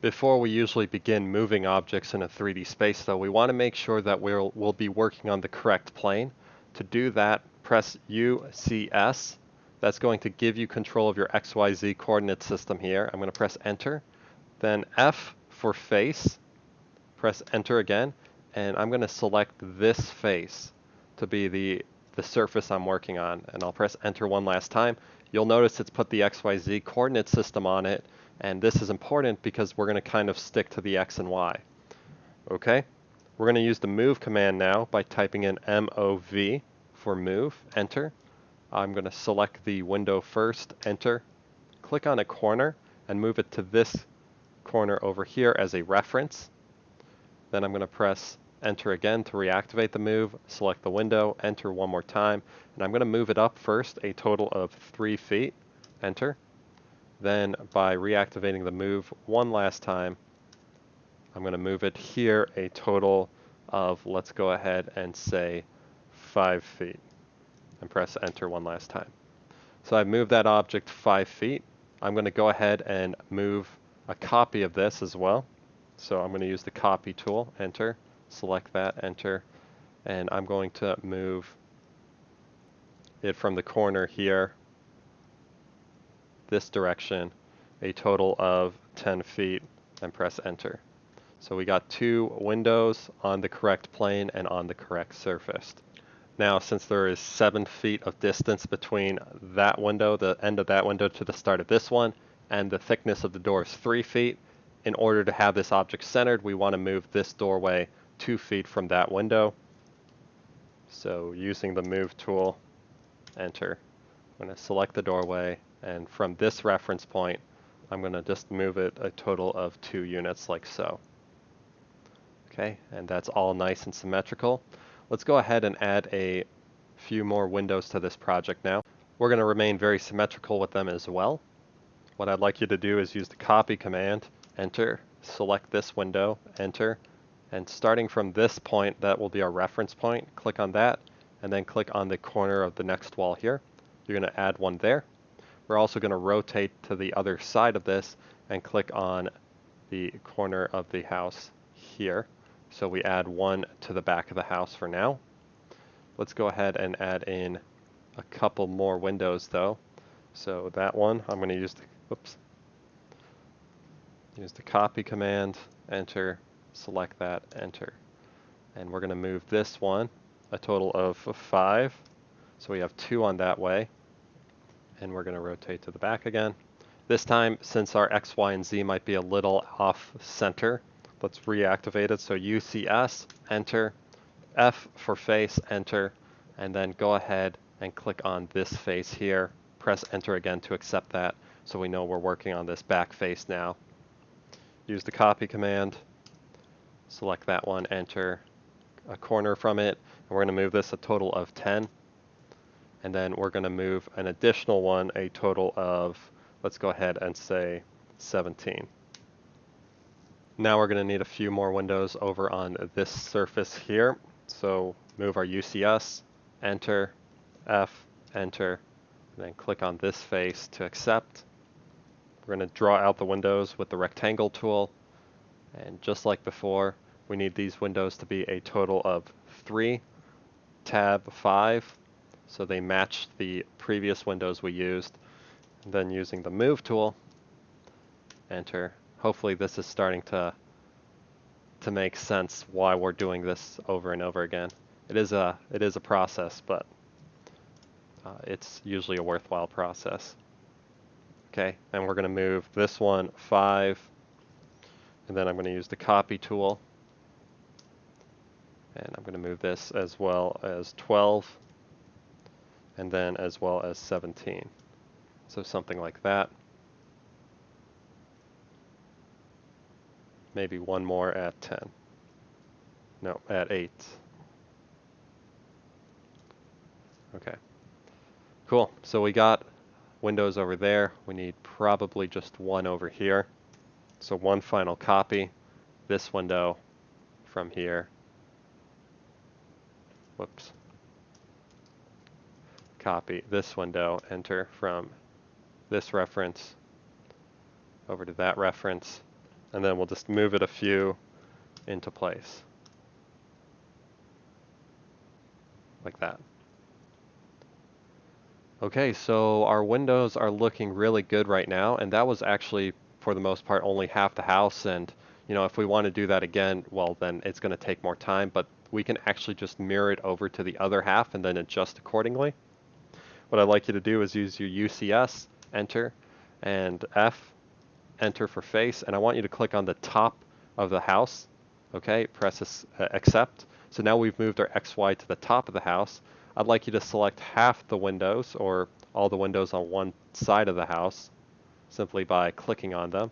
Before we usually begin moving objects in a 3D space though, we want to make sure that we'll be working on the correct plane. To do that, press UCS. That's going to give you control of your XYZ coordinate system here. I'm going to press enter. Then F for face. Press enter again. And I'm going to select this face to be the surface I'm working on. And I'll press enter one last time. You'll notice it's put the XYZ coordinate system on it. And this is important because we're going to kind of stick to the X and Y. Okay? We're going to use the move command now by typing in MOV for move, enter. I'm going to select the window first, enter. Click on a corner and move it to this corner over here as a reference. Then I'm going to press enter again to reactivate the move, select the window, enter one more time, and I'm going to move it up first a total of 3 feet, enter. Then by reactivating the move one last time, I'm going to move it here a total of, let's go ahead and say 5 feet, and press enter one last time. So I've moved that object 5 feet. I'm going to go ahead and move a copy of this as well. So I'm going to use the copy tool, enter, select that, enter, and I'm going to move it from the corner here this direction a total of 10 feet and press enter. So we got 2 windows on the correct plane and on the correct surface. Now since there is 7 feet of distance between that window, the end of that window to the start of this one, and the thickness of the door is 3 feet, in order to have this object centered we want to move this doorway 2 feet from that window. So using the move tool, enter. I'm going to select the doorway, and from this reference point I'm going to just move it a total of 2 units like so. Okay, and that's all nice and symmetrical. Let's go ahead and add a few more windows to this project now. We're going to remain very symmetrical with them as well. What I'd like you to do is use the copy command, enter, select this window, enter, and starting from this point, that will be our reference point, click on that, and then click on the corner of the next wall here. You're going to add one there. We're also going to rotate to the other side of this and click on the corner of the house here. So we add one to the back of the house for now. Let's go ahead and add in a couple more windows though. So that one, I'm going to use the copy command, enter, select that, enter. And we're going to move this one a total of 5. So we have 2 on that way. And we're going to rotate to the back again. This time, since our X, Y, and Z might be a little off center, let's reactivate it. So UCS, enter, F for face, enter, and then go ahead and click on this face here. Press enter again to accept that so we know we're working on this back face now. Use the copy command, select that one, enter, a corner from it, and we're going to move this a total of 10. And then we're going to move an additional one a total of, let's go ahead and say 17. Now we're going to need a few more windows over on this surface here. So move our UCS, enter, F, enter, and then click on this face to accept. We're going to draw out the windows with the rectangle tool. And just like before, we need these windows to be a total of 3, tab 5. So they match the previous windows we used. And then using the move tool, enter. Hopefully this is starting to make sense why we're doing this over and over again. It is a process, but it's usually a worthwhile process. Okay, and we're going to move this one 5, and then I'm going to use the copy tool, and I'm going to move this as well as 12. And then as well as 17. So something like that. Maybe one more at 10. No, at 8. Okay. Cool. So we got windows over there. We need probably just one over here. So one final copy. This window from here. Whoops. Copy this window, enter from this reference over to that reference, and then we'll just move it a few into place, like that. Okay, so our windows are looking really good right now, and that was actually, for the most part, only half the house, and if we want to do that again, well, then it's going to take more time, but we can actually just mirror it over to the other half and then adjust accordingly. What I'd like you to do is use your UCS, enter, and F, enter for face, and I want you to click on the top of the house. Okay, press this, accept. So now we've moved our XY to the top of the house. I'd like you to select half the windows, or all the windows on one side of the house, simply by clicking on them.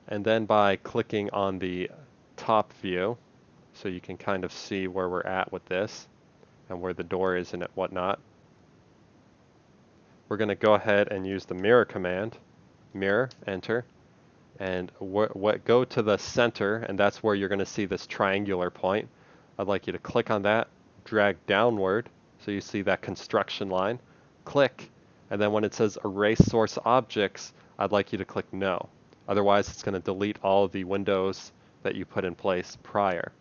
And then by clicking on the top view, so you can kind of see where we're at with this, and where the door is and whatnot. We're going to go ahead and use the mirror command. Mirror, enter, and go to the center, and that's where you're going to see this triangular point. I'd like you to click on that, drag downward, so you see that construction line. Click, and then when it says erase source objects, I'd like you to click no. Otherwise, it's going to delete all of the windows that you put in place prior.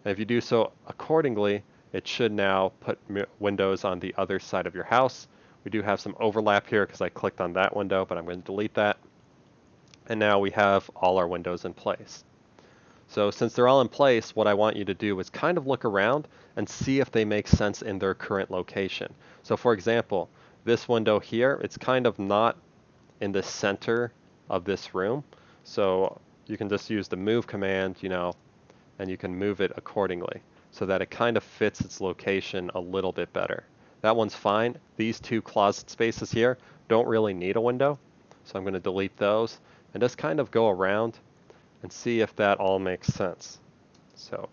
And if you do so accordingly, it should now put windows on the other side of your house. We do have some overlap here because I clicked on that window, but I'm going to delete that. And now we have all our windows in place. So since they're all in place, what I want you to do is kind of look around and see if they make sense in their current location. So for example, this window here, it's kind of not in the center of this room. So you can just use the move command, and you can move it accordingly so that it kind of fits its location a little bit better. That one's fine. These two closet spaces here don't really need a window, so I'm going to delete those and just kind of go around and see if that all makes sense. So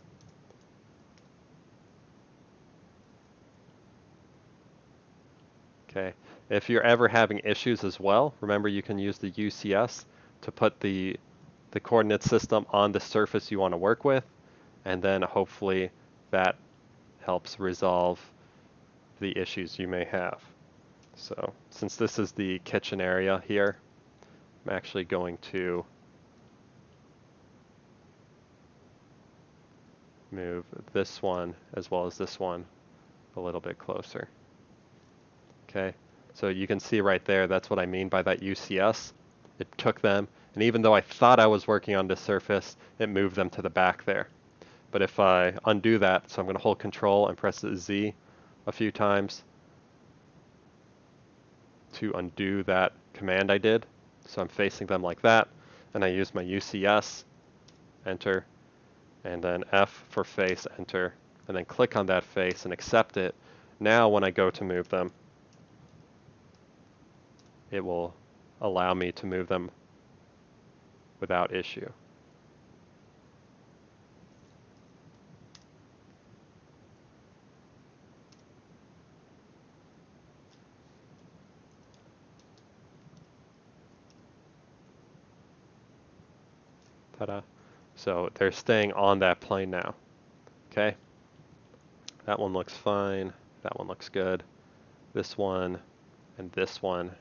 okay, if you're ever having issues as well, remember you can use the UCS to put the coordinate system on the surface you want to work with, and then hopefully that helps resolve the issues you may have. So since this is the kitchen area here, I'm actually going to move this one as well as this one a little bit closer. Okay, so you can see right there, that's what I mean by that UCS. It took them, and even though I thought I was working on this surface, it moved them to the back there. But if I undo that, so I'm going to hold Control and press Z a few times to undo that command I did. So I'm facing them like that, and I use my UCS, enter, and then F for face, enter, and then click on that face and accept it. Now when I go to move them, it will allow me to move them without issue. Ta-da. So they're staying on that plane now. Okay. That one looks fine. That one looks good. This one and this one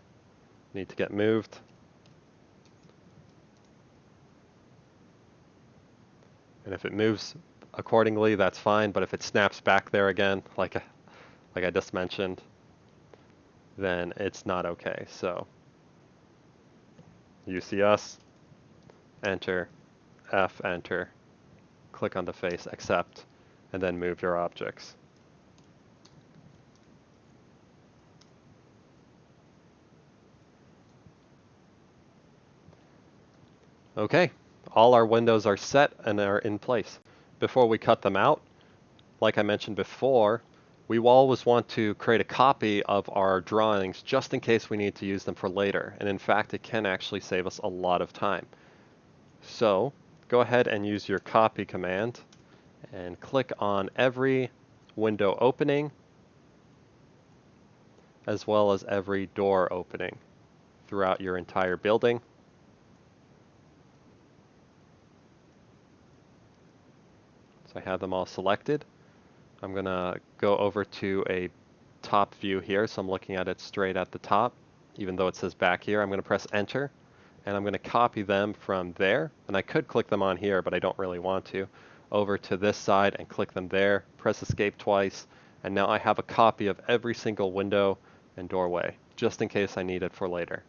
need to get moved. And if it moves accordingly, that's fine. But if it snaps back there again, like I just mentioned, then it's not okay. So UCS, enter, F, enter, click on the face, accept, and then move your objects. Okay, all our windows are set and are in place. Before we cut them out, like I mentioned before, we will always want to create a copy of our drawings just in case we need to use them for later. And in fact, it can actually save us a lot of time. So go ahead and use your copy command and click on every window opening as well as every door opening throughout your entire building. So I have them all selected. I'm going to go over to a top view here, so I'm looking at it straight at the top. Even though it says back here, I'm going to press enter, and I'm going to copy them from there, and I could click them on here, but I don't really want to, over to this side and click them there, press escape twice, and now I have a copy of every single window and doorway, just in case I need it for later.